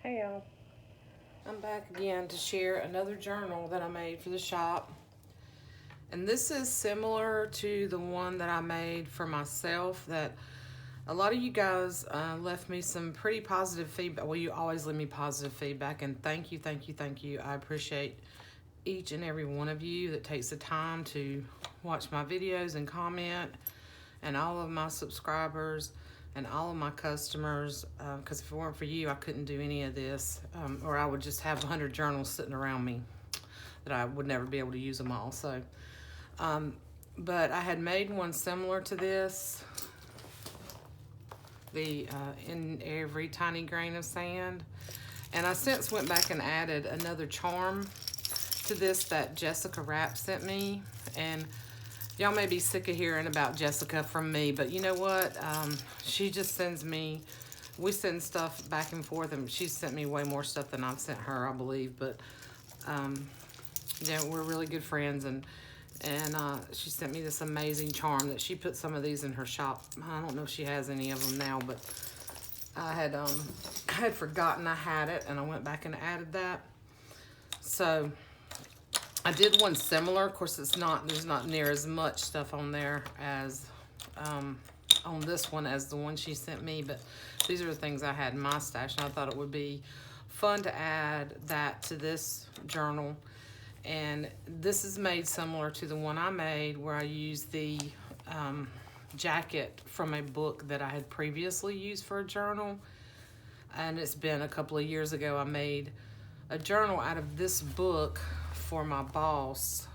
Hey y'all, I'm back again to share another journal that I made for the shop. And this is similar to the one that I made for myself that a lot of you guys left me some pretty positive feedback. Well, you always leave me positive feedback, and thank you, thank you, thank you. I appreciate each and every one of you that takes the time to watch my videos and comment, and all of my subscribers and all of my customers, because if it weren't for you, I couldn't do any of this, or I would just have 100 journals sitting around me that I would never be able to use them all. So, but I had made one similar to this, the In Every Tiny Grain of Sand, and I since went back and added another charm to this that Jessica Rapp sent me. And y'all may be sick of hearing about Jessica from me, but you know what? She just sends me, we send stuff back and forth, and she's sent me way more stuff than I've sent her, I believe. But yeah, we're really good friends, and she sent me this amazing charm that she put some of these in her shop. I don't know if she has any of them now, but I had forgotten I had it, and I went back and added that. So I did one similar. Of course, there's not near as much stuff on there as on this one as the one she sent me, but these are the things I had in my stash, and I thought it would be fun to add that to this journal. And this is made similar to the one I made, where I used the jacket from a book that I had previously used for a journal. And it's been a couple of years ago. I made a journal out of this book for my boss,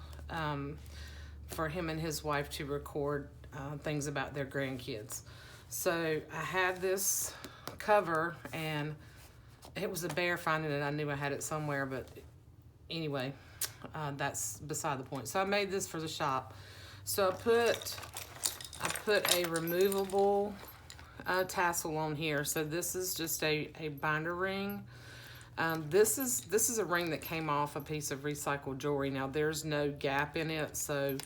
for him and his wife to record things about their grandkids. So I had this cover, and it was a bear finding it. I knew I had it somewhere, but anyway, that's beside the point. So I made this for the shop. So I put a removable tassel on here. So this is just a binder ring. This is a ring that came off a piece of recycled jewelry. Now there's no gap in it, so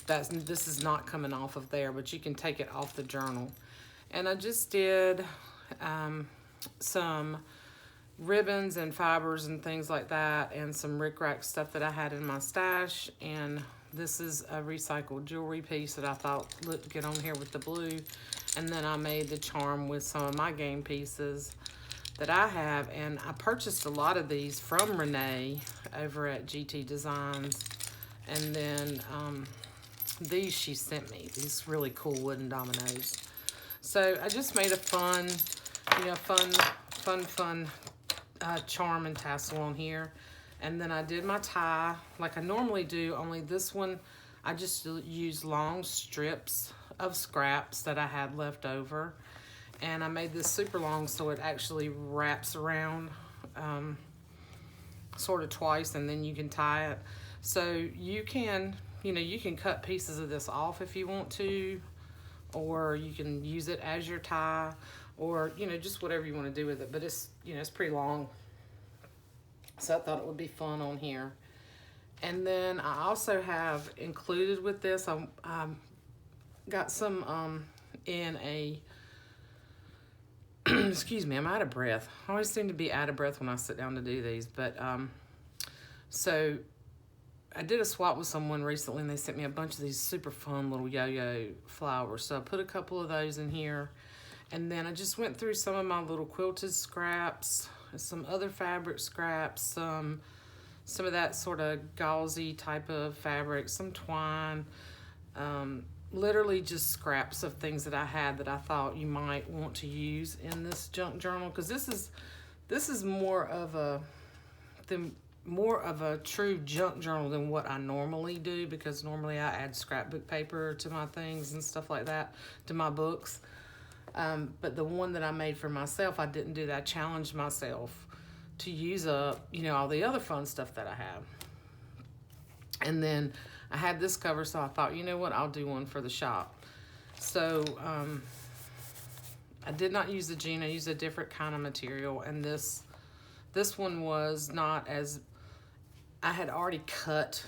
this is not coming off of there, but you can take it off the journal. And I just did some ribbons and fibers and things like that, and some rickrack stuff that I had in my stash. And this is a recycled jewelry piece that I thought looked good on here with the blue. And then I made the charm with some of my game pieces that I have, and I purchased a lot of these from Renee over at GT Designs. And then these she sent me, these really cool wooden dominoes. So I just made a fun charm and tassel on here. And then I did my tie like I normally do, only this one I just used long strips of scraps that I had left over. And I made this super long so it actually wraps around sort of twice, and then you can tie it. So you can cut pieces of this off if you want to, or you can use it as your tie, or just whatever you want to do with it. But it's it's pretty long, so I thought it would be fun on here. And then I also have included with this, I got some in a excuse me, I'm out of breath. I always seem to be out of breath when I sit down to do these. But so I did a swap with someone recently, and they sent me a bunch of these super fun little yo-yo flowers. So I put a couple of those in here. And then I just went through some of my little quilted scraps, some other fabric scraps, some of that sort of gauzy type of fabric, some twine, literally just scraps of things that I had that I thought you might want to use in this junk journal, because this is more of a true junk journal than what I normally do, because normally I add scrapbook paper to my things and stuff like that, to my books. But the one that I made for myself, I didn't do that. I challenged myself to use up, all the other fun stuff that I have. And then I had this cover, so I thought, you know what, I'll do one for the shop. So I did not use the jean. I used a different kind of material, and this one was not as, I had already cut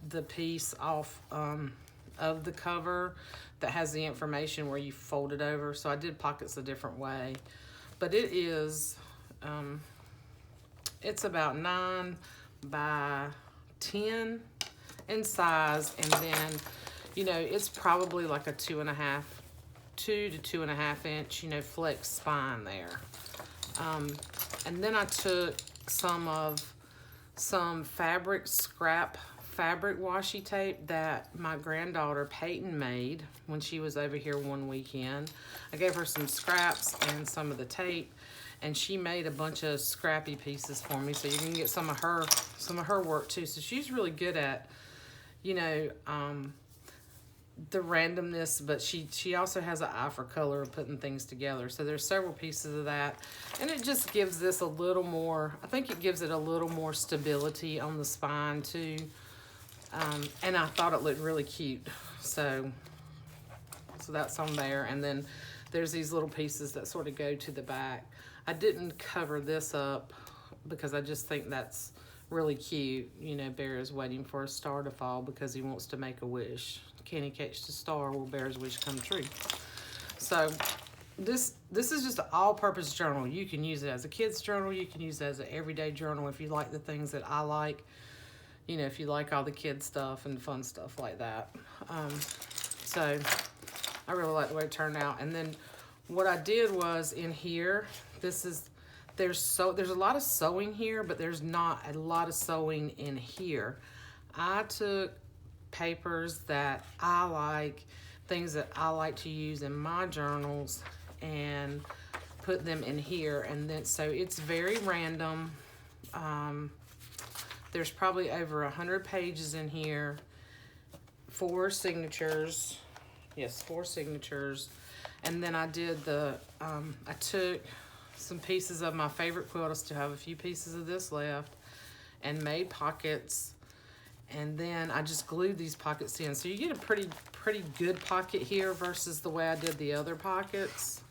the piece off of the cover that has the information where you fold it over, so I did pockets a different way. But it is It's about 9 by 10 in size, and then, you know, it's probably like a 2 to 2.5 inch, you know, flex spine there. And then I took some fabric scrap fabric washi tape that my granddaughter Peyton made when she was over here one weekend. I gave her some scraps and some of the tape, and she made a bunch of scrappy pieces for me, so you can get some of her work too. So she's really good at, you know, the randomness, but she also has an eye for color of putting things together. So there's several pieces of that, and it just gives this a little more, I think it gives it a little more stability on the spine too. And I thought it looked really cute. So that's on there. And then there's these little pieces that sort of go to the back. I didn't cover this up because I just think that's really cute. You know, Bear is waiting for a star to fall because he wants to make a wish. Can he catch the star? Will Bear's wish come true? So this is just an all-purpose journal. You can use it as a kid's journal. You can use it as an everyday journal if you like the things that I like. You know, if you like all the kid stuff and fun stuff like that. So I really like the way it turned out. And then what I did was in here, there's a lot of sewing here, but there's not a lot of sewing in here. I took papers that I like, things that I like to use in my journals, and put them in here. And then, so it's very random. There's probably over 100 pages in here, 4 signatures. Yes, 4 signatures. And then I did I took some pieces of my favorite quilt. I still have a few pieces of this left, and made pockets. And then I just glued these pockets in. So you get a pretty good pocket here versus the way I did the other pockets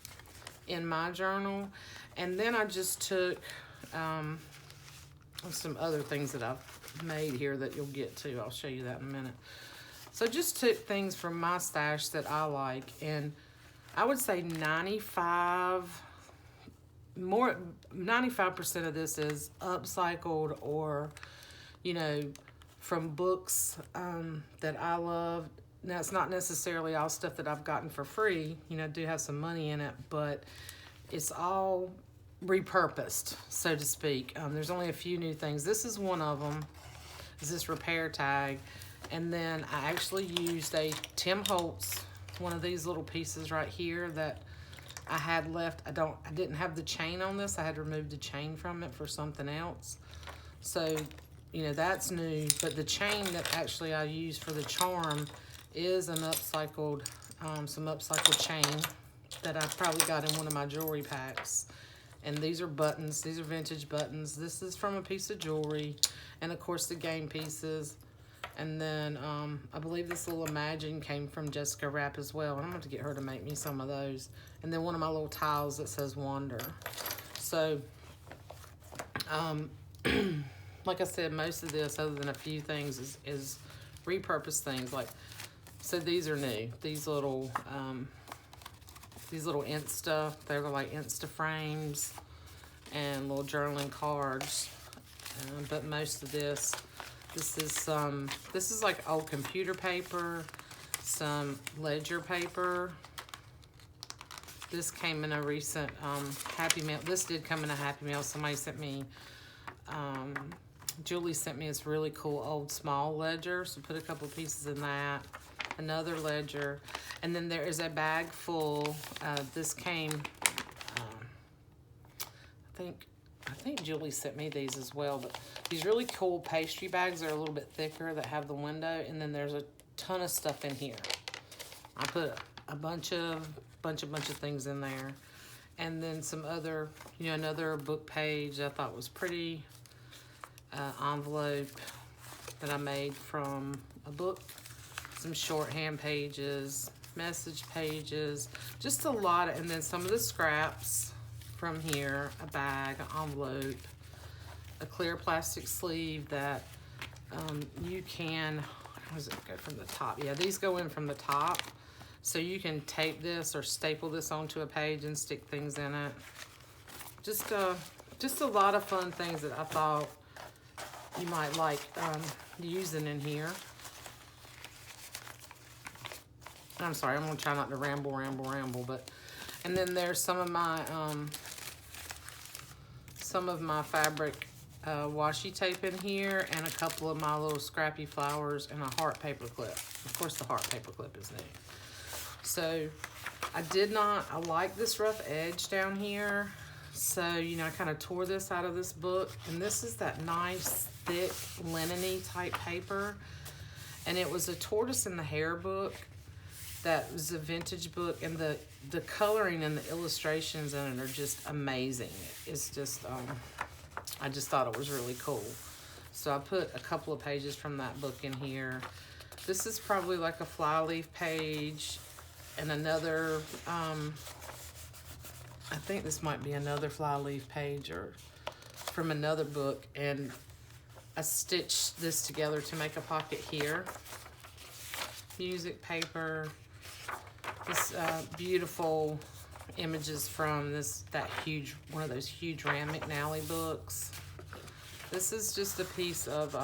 in my journal. And then I just took some other things that I've made here that you'll get to. I'll show you that in a minute. So just took things from my stash that I like, and I would say 95% of this is upcycled, or, you know, from books that I love. Now, it's not necessarily all stuff that I've gotten for free. You know, I do have some money in it, but it's all repurposed, so to speak. There's only a few new things. This is one of them, is this repair tag. And then I actually used a Tim Holtz, one of these little pieces right here that I had left. I didn't have the chain on this. I had to remove the chain from it for something else. So, you know, that's new. But the chain that actually I used for the charm is an upcycled, some upcycled chain that I probably got in one of my jewelry packs. And these are buttons. These are vintage buttons. This is from a piece of jewelry. And, of course, the game pieces. And then I believe this little Imagine came from Jessica Rapp as well. And I'm going to get her to make me some of those. And then one of my little tiles that says Wander. So, like I said, most of this, other than a few things, is repurposed things. Like, so these are new. These little Insta, they were like Insta frames and little journaling cards. But most of this is like old computer paper, some ledger paper. This came in a recent Happy Mail. This did come in a Happy Mail. Somebody sent me, Julie sent me this really cool old small ledger. So put a couple pieces in that. Another ledger. And then there is a bag full. This came, I think Julie sent me these as well, but these really cool pastry bags are a little bit thicker that have the window, and then there's a ton of stuff in here. I put a bunch of things in there, and then some other, you know, another book page I thought was pretty, envelope that I made from a book, some shorthand pages, message pages, just a lot, and then some of the scraps from here, a bag, an envelope, a clear plastic sleeve that you can, how does it go from the top? Yeah, these go in from the top, so you can tape this or staple this onto a page and stick things in it. Just just a lot of fun things that I thought you might like using in here. I'm sorry, I'm gonna try not to ramble, but, and then there's some of my fabric washi tape in here, and a couple of my little scrappy flowers, and a heart paper clip. Of course, the heart paper clip is new. So I like this rough edge down here. So, you know, I kind of tore this out of this book, and this is that nice, thick, linen-y type paper. And it was a Tortoise in the Hare book. That was a vintage book, and the coloring and the illustrations in it are just amazing. It's just, I just thought it was really cool. So I put a couple of pages from that book in here. This is probably like a flyleaf page, and another, I think this might be another flyleaf page or from another book, and I stitched this together to make a pocket here. Music paper. This beautiful images from one of those huge Rapp McNally books. This is just a piece of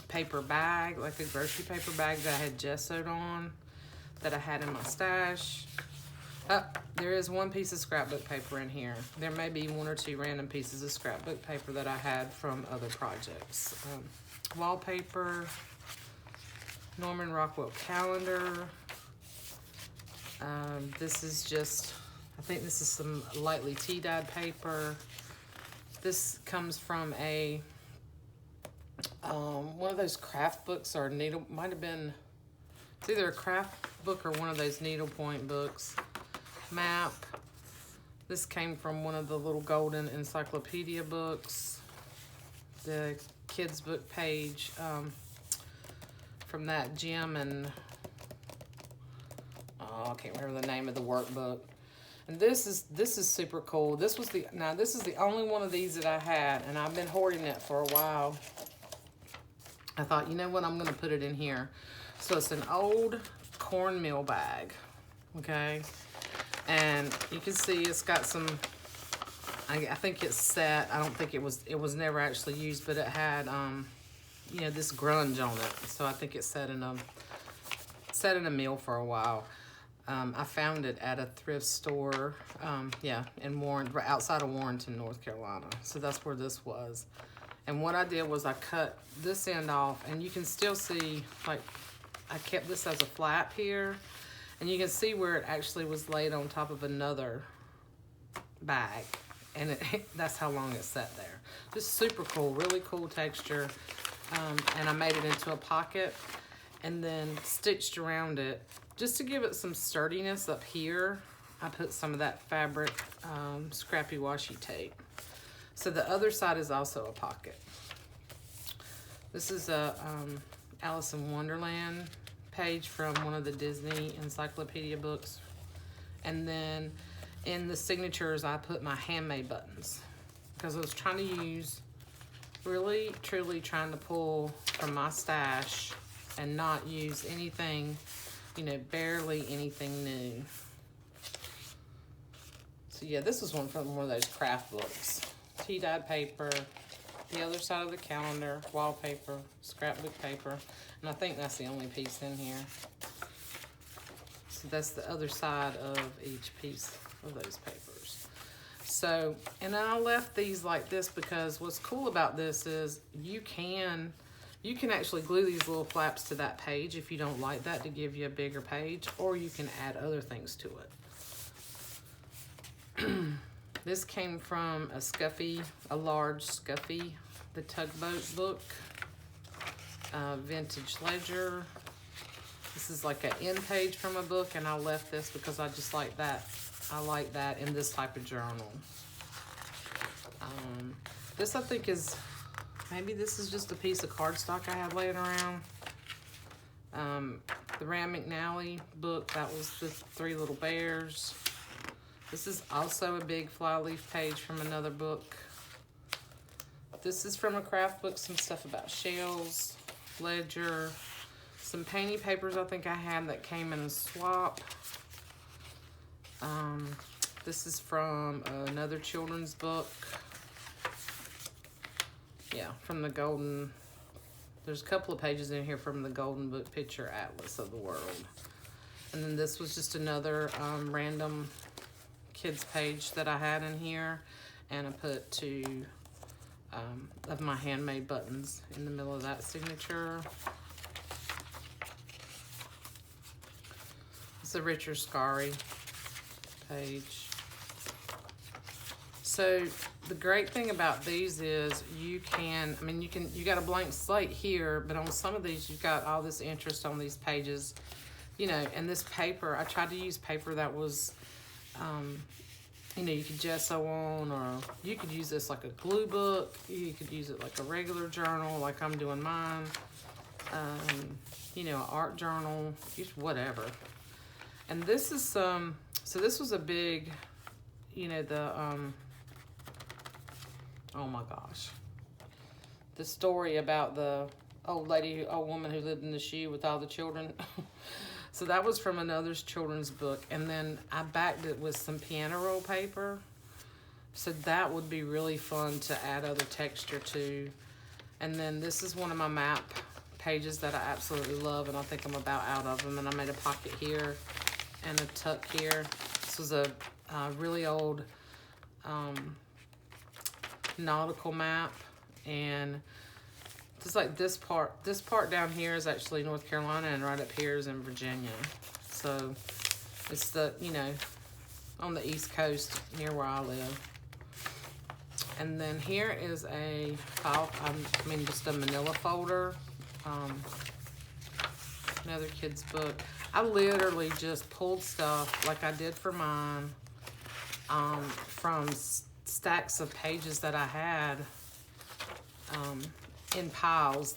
paper bag, like a grocery paper bag that I had gessoed on, that I had in my stash. There is one piece of scrapbook paper in here. There may be one or two random pieces of scrapbook paper that I had from other projects. Wallpaper, Norman Rockwell calendar. This is just, I think this is some lightly tea-dyed paper. This comes from a one of those craft books, or needle, might have been, it's either a craft book or one of those needlepoint books. Map. This came from one of the little golden encyclopedia books. The kids book page from that Jim and I can't remember the name of the workbook. And this is super cool. This is the only one of these that I had, and I've been hoarding it for a while. I thought, you know what, I'm gonna put it in here. So it's an old cornmeal bag, okay? And you can see it's got some, I think it's set. I don't think it was never actually used, but it had, you know, this grunge on it. So I think it's set in a mill for a while. I found it at a thrift store, in outside of Warrenton, North Carolina. So that's where this was. And what I did was I cut this end off, and you can still see, like, I kept this as a flap here, and you can see where it actually was laid on top of another bag, and that's how long it sat there. Just super cool, really cool texture, and I made it into a pocket, and then stitched around it. Just to give it some sturdiness up here, I put some of that fabric scrappy washi tape. So the other side is also a pocket. This is a Alice in Wonderland page from one of the Disney encyclopedia books. And then in the signatures, I put my handmade buttons, because I was trying to use, really, truly trying to pull from my stash and not use anything, you know, barely anything new. So yeah, this was one from one of those craft books. Tea-dyed paper, the other side of the calendar, wallpaper, scrapbook paper, and I think that's the only piece in here. So that's the other side of each piece of those papers. So, and I left these like this because what's cool about this is you can actually glue these little flaps to that page if you don't like that, to give you a bigger page, or you can add other things to it. This came from a large Scuffy, the Tugboat book, vintage ledger. This is like an end page from a book, and I left this because I just like that. I like that in this type of journal. This I think is, maybe this is just a piece of cardstock I had laying around. The Rapp McNally book, that was the Three Little Bears. This is also a big flyleaf page from another book. This is from a craft book, some stuff about shells, ledger, some painting papers I think I had that came in a swap. This is from another children's book. Yeah, from the Golden, there's a couple of pages in here from the Golden Book Picture Atlas of the World. And then this was just another random kids page that I had in here. And I put two of my handmade buttons in the middle of that signature. It's a Richard Scarry page. So the great thing about these is you got a blank slate here, but on some of these you've got all this interest on these pages, you know, and this paper, I tried to use paper that was, you know, you could gesso on, or you could use this like a glue book, you could use it like a regular journal, like I'm doing mine, you know, an art journal, use whatever. And this is so this was a big, you know, the, oh my gosh, the story about the old woman who lived in the shoe with all the children. So that was from another children's book. And then I backed it with some piano roll paper. So that would be really fun to add other texture to. And then this is one of my map pages that I absolutely love, and I think I'm about out of them. And I made a pocket here and a tuck here. This was a really old nautical map, and just like this part down here is actually North Carolina, and right up here is in Virginia. So it's the, you know, on the East Coast near where I live. And then here is a file, just a manila folder, another kid's book. I literally just pulled stuff like I did for mine from stacks of pages that I had in piles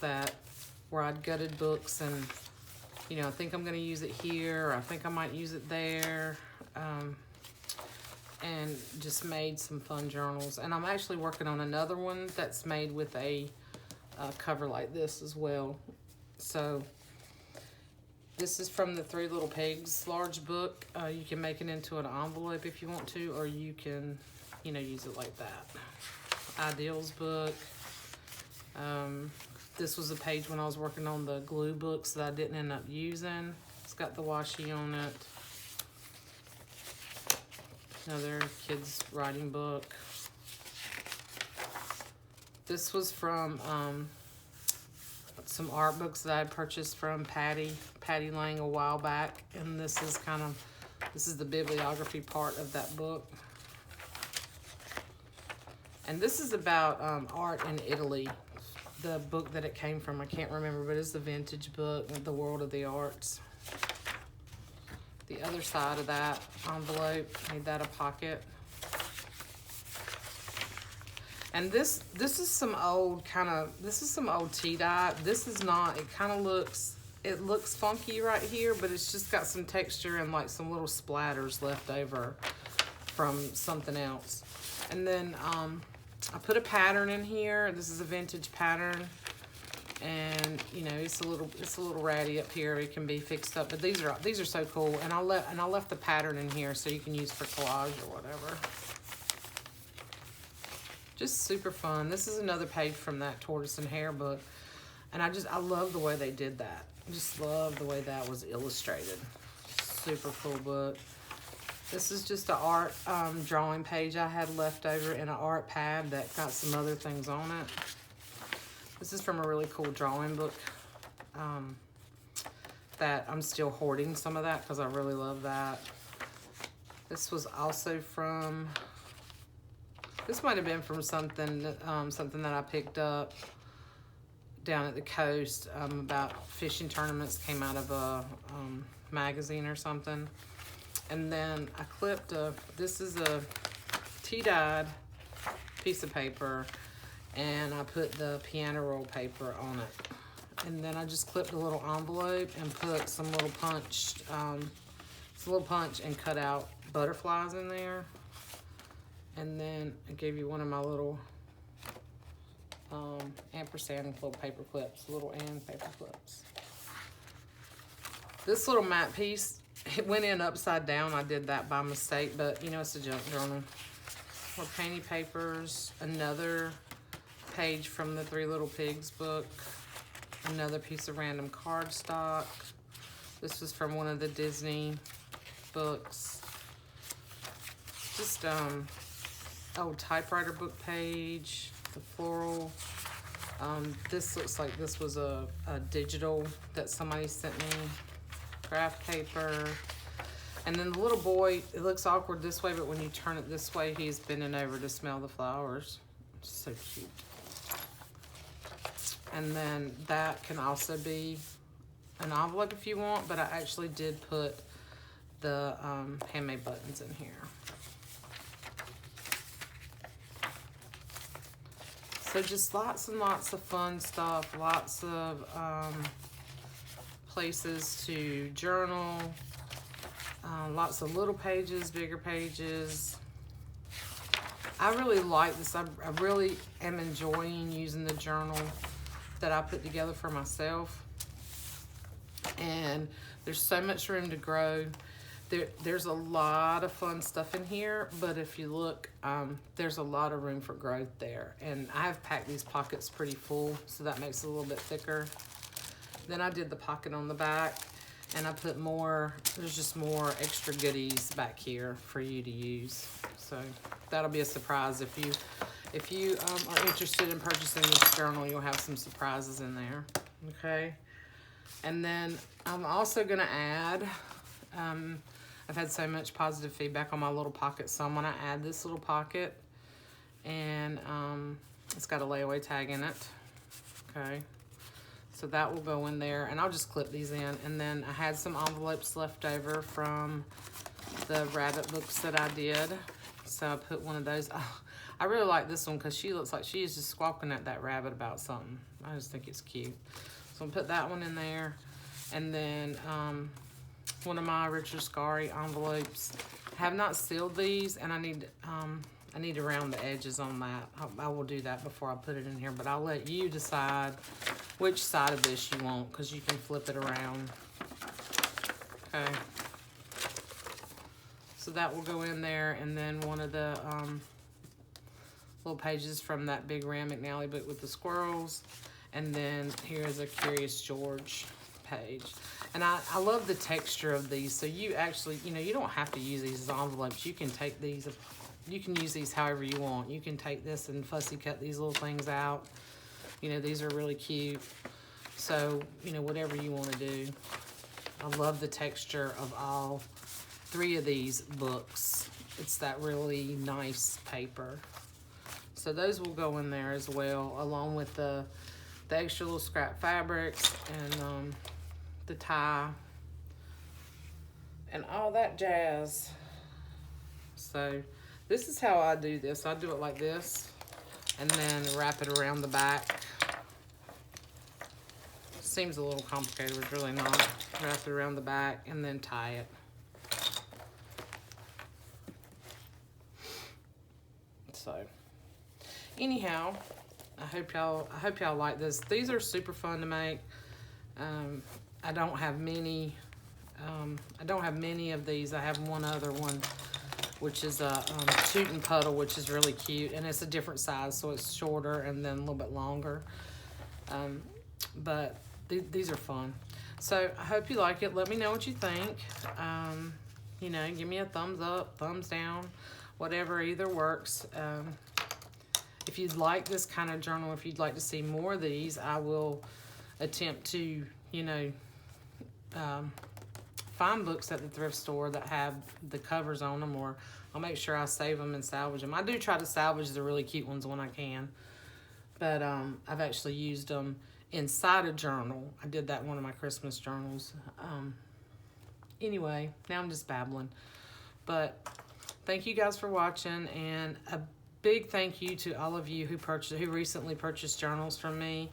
where I'd gutted books, and you know, I think I'm going to use it here, or I think I might use it there, and just made some fun journals. And I'm actually working on another one that's made with a cover like this as well. So this is from the Three Little Pigs large book. You can make it into an envelope if you want to, or you can, you know, use it like that. Ideals book. This was a page when I was working on the glue books that I didn't end up using. It's got the washi on it. Another kid's writing book. This was from some art books that I purchased from Patty Lang a while back, and this is the bibliography part of that book. And this is about art in Italy, the book that it came from. I can't remember, but it's the vintage book, The World of the Arts. The other side of that envelope, made that a pocket. And this is some old tea dye. This is not, it looks funky right here, but it's just got some texture and like some little splatters left over from something else. And then I put a pattern in here. This is a vintage pattern, and you know, it's a little ratty up here. It can be fixed up, but these are so cool. And I left the pattern in here so you can use for collage or whatever. Just super fun. This is another page from that Tortoise and Hare book, and I love the way they did that. I just love the way that was illustrated. Super cool book. This is just an art drawing page I had left over in an art pad that got some other things on it. This is from a really cool drawing book that I'm still hoarding some of that because I really love that. This was also from, this might have been from something that I picked up down at the coast about fishing tournaments. Came out of a magazine or something. And then I clipped this is a tea-dyed piece of paper, and I put the piano roll paper on it. And then I just clipped a little envelope and put some little punch, and cut out butterflies in there. And then I gave you one of my little ampersand little paper clips, little and paper clips. This little mat piece, it went in upside down. I did that by mistake, but you know, it's a junk journal. More painty papers, another page from the Three Little Pigs book. Another piece of random cardstock. This was from one of the Disney books. Just old typewriter book page. The floral. This looks like this was a digital that somebody sent me. Craft paper. And then the little boy, it looks awkward this way, but when you turn it this way, he's bending over to smell the flowers. It's so cute. And then that can also be an envelope if you want, but I actually did put the handmade buttons in here. So just lots and lots of fun stuff, lots of places to journal. Lots of little pages, bigger pages. I really like this. I really am enjoying using the journal that I put together for myself. And there's so much room to grow. There's a lot of fun stuff in here, but if you look, there's a lot of room for growth there. And I've packed these pockets pretty full, so that makes it a little bit thicker. Then I did the pocket on the back. And I put more, there's just more extra goodies back here for you to use. So that'll be a surprise. If you are interested in purchasing this journal, you'll have some surprises in there. Okay. And then I'm also gonna add, I've had so much positive feedback on my little pocket, so I'm gonna add this little pocket. And it's got a layaway tag in it. Okay. So that will go in there, and I'll just clip these in. And then I had some envelopes left over from the rabbit books that I did. So I put one of those. Oh, I really like this one because she looks like she is just squawking at that rabbit about something. I just think it's cute. So I'll put that one in there. And then one of my Richard Scarry envelopes. I have not sealed these, and I need to round the edges on that. I will do that before I put it in here, but I'll let you decide which side of this you want, because you can flip it around. Okay. So that will go in there, and then one of the little pages from that big Rand McNally book with the squirrels. And then here's a Curious George page. And I love the texture of these. So you actually, you don't have to use these as envelopes. You can take these, you can use these however you want. You can take this and fussy cut these little things out. These are really cute. So, whatever you want to do. I love the texture of all three of these books. It's that really nice paper. So those will go in there as well, along with the extra little scrap fabrics and the tie and all that jazz. So this is how I do this. I do it like this and then wrap it around the back. Seems a little complicated, but it's really not. Wrap it around the back and then tie it. So anyhow, I hope y'all like this. These are super fun to make. I don't have many. I don't have many of these. I have one other one, which is a Toot and Puddle, which is really cute, and it's a different size, so it's shorter and then a little bit longer. But these are fun. So I hope you like it. Let me know what you think. Give me a thumbs up, thumbs down, whatever, either works. If you'd like this kind of journal, if you'd like to see more of these, I will attempt to, find books at the thrift store that have the covers on them, or I'll make sure I save them and salvage them. I do try to salvage the really cute ones when I can, but I've actually used them inside a journal. I did that in one of my Christmas journals. Anyway, now I'm just babbling, but thank you guys for watching, and a big thank you to all of you who recently purchased journals from me.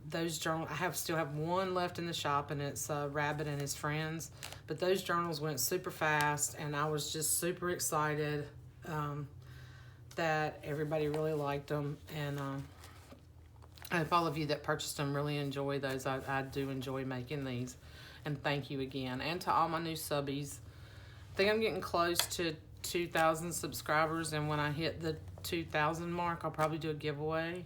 Those journals, I still have one left in the shop, and it's Rabbit and his friends. But those journals went super fast, and I was just super excited that everybody really liked them. And I hope all of you that purchased them really enjoy those. I do enjoy making these. And thank you again. And to all my new subbies. I think I'm getting close to 2,000 subscribers, and when I hit the 2,000 mark, I'll probably do a giveaway.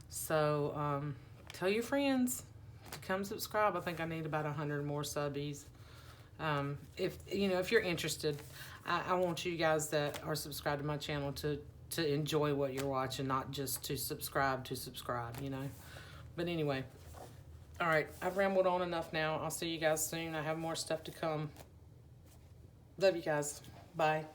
So tell your friends to come subscribe. I think I need about 100 more subbies. If you're interested, I want you guys that are subscribed to my channel to enjoy what you're watching, not just to subscribe, But anyway, all right, I've rambled on enough now. I'll see you guys soon. I have more stuff to come. Love you guys. Bye.